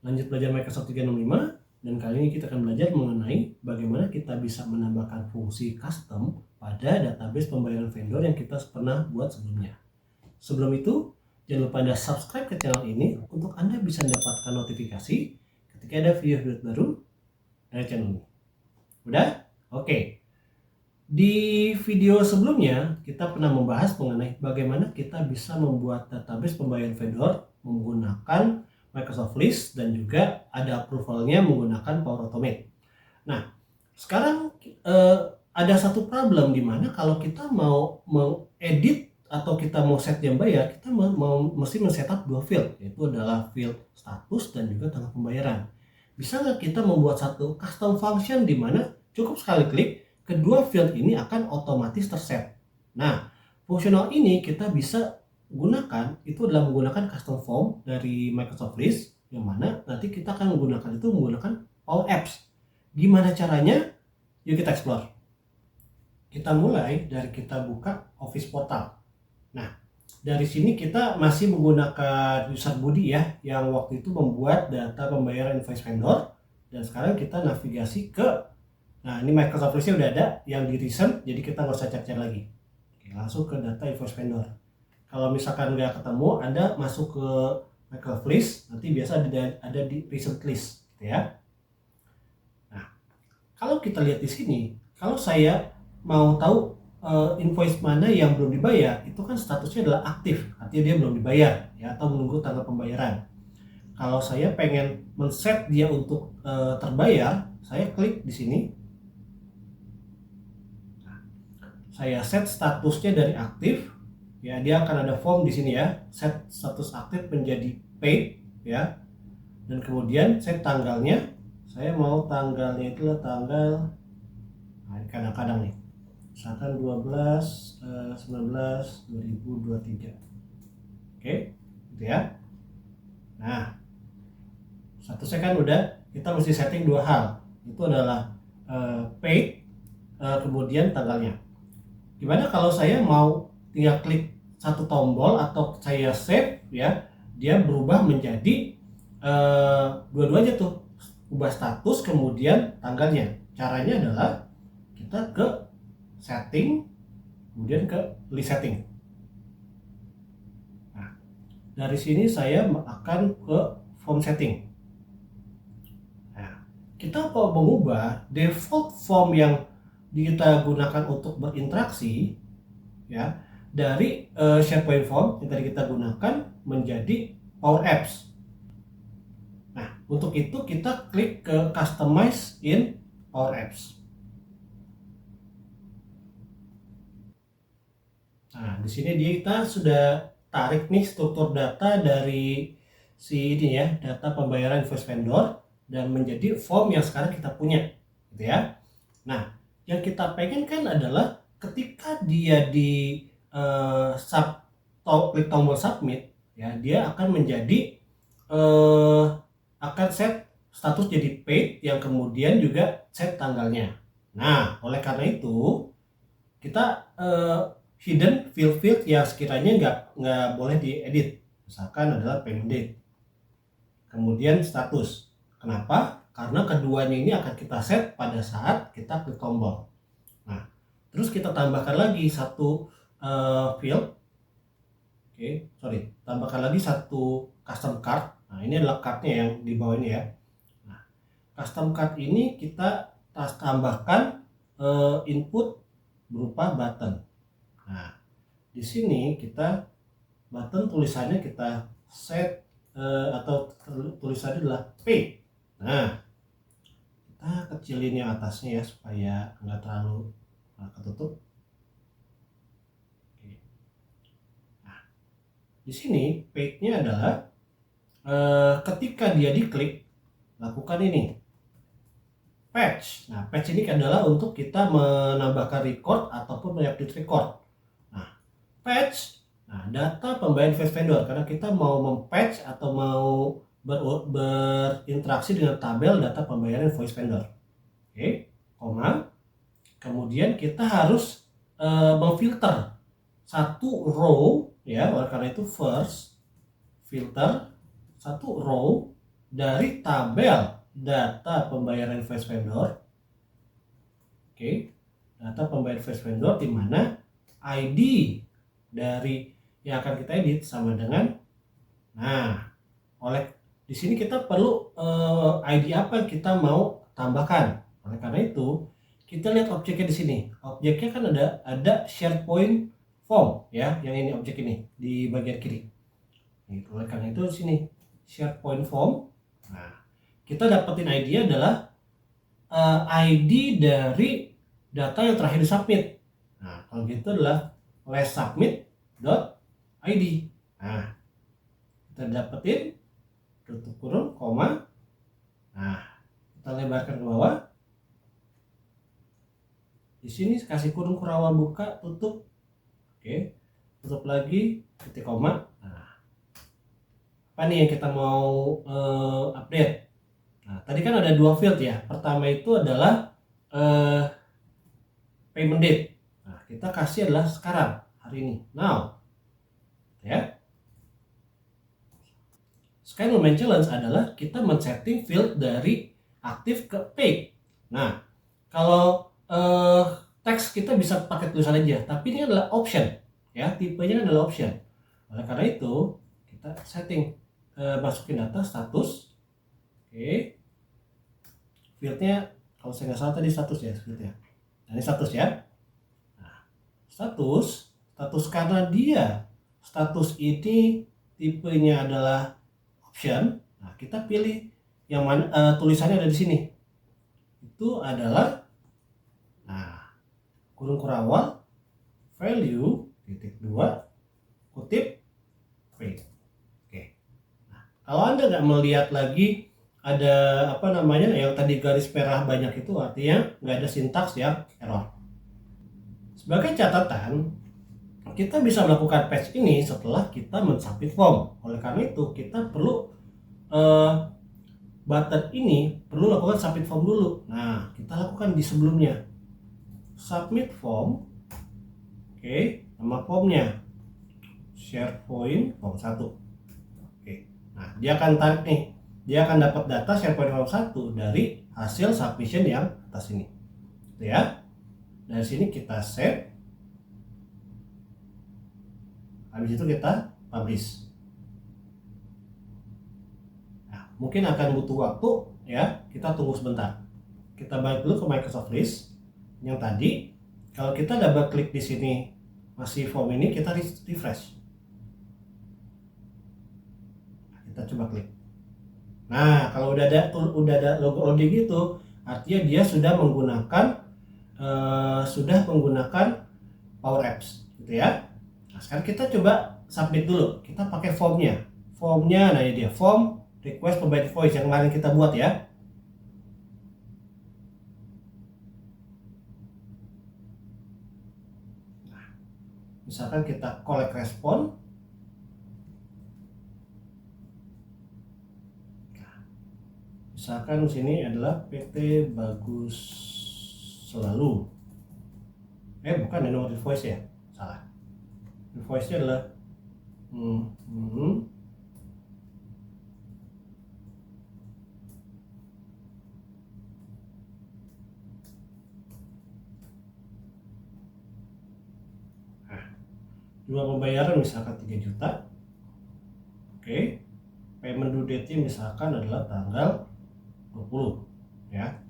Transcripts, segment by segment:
Lanjut belajar Microsoft 365, dan kali ini kita akan belajar mengenai bagaimana kita bisa menambahkan fungsi custom pada database pembayaran vendor yang kita pernah buat sebelumnya. Sebelum itu, jangan lupa Anda subscribe ke channel ini untuk Anda bisa mendapatkan notifikasi ketika ada video baru dari channel ini. Udah? Oke. Di video sebelumnya, kita pernah membahas mengenai bagaimana kita bisa membuat database pembayaran vendor menggunakan Microsoft List dan juga ada approval-nya menggunakan Power Automate. Nah, sekarang ada satu problem di mana kalau kita mau mengedit atau kita mau set jam bayar, kita mesti men-setup dua field, yaitu adalah field status dan juga tanggal pembayaran. Bisa nggak kita membuat satu custom function di mana cukup sekali klik, kedua field ini akan otomatis terset. Nah, fungsional ini kita bisa gunakan, itu adalah menggunakan custom form dari Microsoft List, yang mana nanti kita akan menggunakan Power Apps. Gimana caranya? Yuk kita explore. Kita mulai dari kita buka Office Portal. Nah, dari sini kita masih menggunakan user Budi ya, yang waktu itu membuat data pembayaran invoice vendor, dan sekarang kita navigasi ke, nah ini Microsoft List-nya udah ada yang di recent, jadi kita nggak usah cek-cek lagi. Oke, langsung ke data invoice vendor. Kalau misalkan nggak ketemu, Anda masuk ke Microsoft List, nanti biasa ada di recent list, gitu ya. Nah, kalau kita lihat di sini, kalau saya mau tahu invoice mana yang belum dibayar, itu kan statusnya adalah aktif, artinya dia belum dibayar, ya, atau menunggu tanggal pembayaran. Kalau saya pengen men-set dia untuk terbayar, saya klik di sini. Saya set statusnya dari aktif. Ya, dia akan ada form di sini ya, set status aktif menjadi paid ya, dan kemudian set tanggalnya. Saya mau tanggalnya itu tanggal, nah kadang-kadang nih, misalkan 12/19/2023. Oke, gitu ya. Nah, statusnya kan udah, kita mesti setting dua hal, itu adalah paid, kemudian tanggalnya. Gimana kalau saya mau tinggal klik satu tombol atau saya save ya, dia berubah menjadi dua-duanya tuh, ubah status kemudian tanggalnya. Caranya adalah kita ke setting, kemudian ke list setting. Nah, dari sini saya akan ke form setting. Nah, kita mau mengubah default form yang kita gunakan untuk berinteraksi ya, dari SharePoint form yang tadi kita gunakan menjadi Power Apps. Nah, untuk itu kita klik ke Customize in Power Apps. Nah, di sini kita sudah tarik nih struktur data dari si ini ya, data pembayaran invoice vendor, dan menjadi form yang sekarang kita punya, gitu ya. Nah, yang kita pengen kan adalah ketika dia di klik tombol submit ya, dia akan menjadi akan set status jadi paid, yang kemudian juga set tanggalnya. Nah, oleh karena itu kita hidden field yang sekiranya nggak boleh diedit, misalkan adalah payment date, kemudian status. Kenapa? Karena keduanya ini akan kita set pada saat kita klik tombol. Nah, terus kita tambahkan lagi satu field. Tambahkan lagi satu custom card. Nah, ini adalah cardnya yang di bawah ini ya. Nah, custom card ini kita tambahkan input berupa button. Nah, di sini kita button tulisannya kita set atau tulisannya adalah pay. Nah, kita kecilin yang atasnya ya supaya nggak terlalu ketutup. Oke. Nah, di sini paid-nya adalah ketika dia diklik, lakukan ini patch. Nah, patch ini adalah untuk kita menambahkan record ataupun mengupdate record. Nah, patch, nah data pembayaran invoice vendor, karena kita mau mempatch atau mau berinteraksi dengan tabel data pembayaran invoice vendor. Oke, koma. Kemudian kita harus memfilter satu row ya, oleh karena itu first filter satu row dari tabel data pembayaran invoice vendor. Oke, data pembayaran invoice vendor di mana ID dari yang akan kita edit sama dengan, nah, oleh di sini kita perlu ID apa yang kita mau tambahkan. Oleh karena itu, kita lihat objeknya di sini. Objeknya kan ada SharePoint form ya, yang ini objek ini di bagian kiri. Oleh karena itu di sini SharePoint form. Nah, kita dapetin ID adalah ID dari data yang terakhir disubmit. Nah, kalau gitu adalah last submit.id. Nah, kita dapetin tutup kurung, koma. Nah, kita lebarkan ke bawah. Di sini kasih kurung kurawal buka, tutup. Oke, tutup lagi, titik koma. Nah, apa nih yang kita mau update? Nah, tadi kan ada dua field ya. Pertama itu adalah payment date. Nah, kita kasih adalah sekarang, hari ini, now. Ya. Sekarang lumayan challenge adalah kita men-setting field dari aktif ke paid. Nah, kalau teks kita bisa pakai tulisan aja, tapi ini adalah option. Ya, tipenya adalah option. Oleh karena itu, kita setting, masukin data status. Oke. Fieldnya kalau saya nggak salah tadi status ya, fieldnya. Nah, ini status ya. Nah, status karena dia status ini tipenya adalah option. Nah, kita pilih yang mana, tulisannya ada di sini. Itu adalah, nah, kurung kurawal value titik 2 kutip paid. Oke. Nah, kalau Anda nggak melihat lagi ada apa namanya yang tadi garis merah banyak, itu artinya nggak ada sintaks ya, error. Sebagai catatan, kita bisa melakukan patch ini setelah kita mensubmit form. Oleh karena itu kita perlu button ini perlu lakukan submit form dulu. Nah, kita lakukan di sebelumnya submit form. Oke, nama formnya SharePoint form 1. Oke, nah dia akan tarik nih, dia akan dapat data SharePoint form 1 dari hasil submission yang atas ini, gitu ya. Dari sini kita save, habis itu kita publish. Nah, mungkin akan butuh waktu ya, kita tunggu sebentar. Kita balik dulu ke Microsoft List yang tadi. Kalau kita double klik di sini masih form ini, kita refresh. Kita coba klik. Nah, kalau udah ada logo loading gitu, artinya dia sudah menggunakan Power Apps, gitu ya. Nah, sekarang kita coba submit dulu. Kita pakai formnya. Formnya, nah ini dia, form request provide invoice yang kemarin kita buat ya. Nah, misalkan kita collect respon. Misalkan di sini adalah PT Bagus Selalu. Bukan, ini nomor invoice ya, salah. Invoice-nya adalah jumlah pembayaran misalkan 3 juta. Oke. Payment due date-nya misalkan adalah tanggal 20 ya.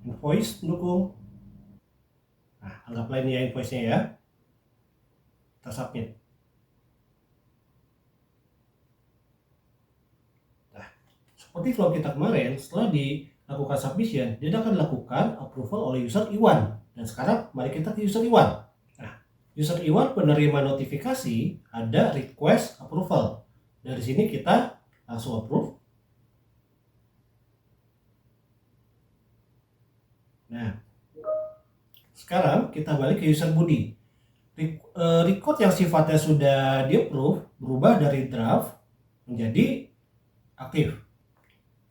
Invoice pendukung. Nah, anggaplah ini ya invoice-nya ya. Kita submit. Nah, seperti flow kita kemarin, setelah dilakukan submission, dia akan lakukan approval oleh user Iwan. Dan sekarang mari kita ke user Iwan. Nah, user Iwan penerima notifikasi ada request approval. Dari sini kita langsung approve. Nah, sekarang kita balik ke user body. Record yang sifatnya sudah di-approve berubah dari draft menjadi aktif.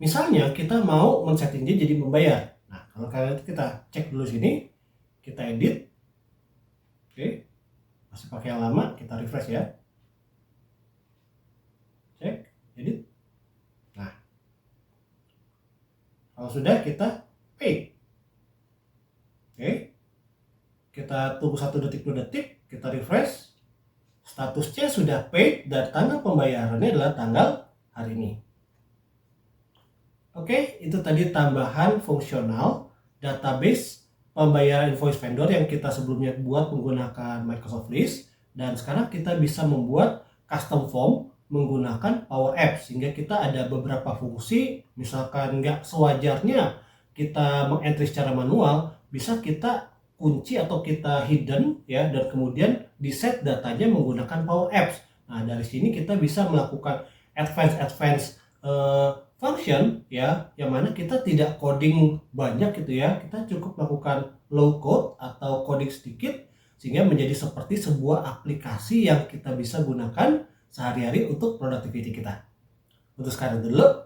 Misalnya kita mau men-setting dia jadi membayar. Nah, kalau kalian kita cek dulu sini, kita edit. Oke. Masih pakai yang lama, kita refresh ya. Cek, edit. Nah, Kalau sudah, kita paid. Oke. Kita tunggu 1 detik 2 detik, kita refresh. Statusnya sudah paid dan tanggal pembayarannya adalah tanggal hari ini. Oke, itu tadi tambahan fungsional database pembayaran invoice vendor yang kita sebelumnya buat menggunakan Microsoft List, dan sekarang kita bisa membuat custom form menggunakan Power Apps, sehingga kita ada beberapa fungsi. Misalkan nggak sewajarnya kita mengentry secara manual, bisa kita kunci atau kita hidden ya, dan kemudian di set datanya menggunakan Power Apps. Nah, dari sini kita bisa melakukan advance function ya, yang mana kita tidak coding banyak gitu ya, kita cukup melakukan low code atau coding sedikit, sehingga menjadi seperti sebuah aplikasi yang kita bisa gunakan sehari-hari untuk productivity kita. Untuk sekarang dulu,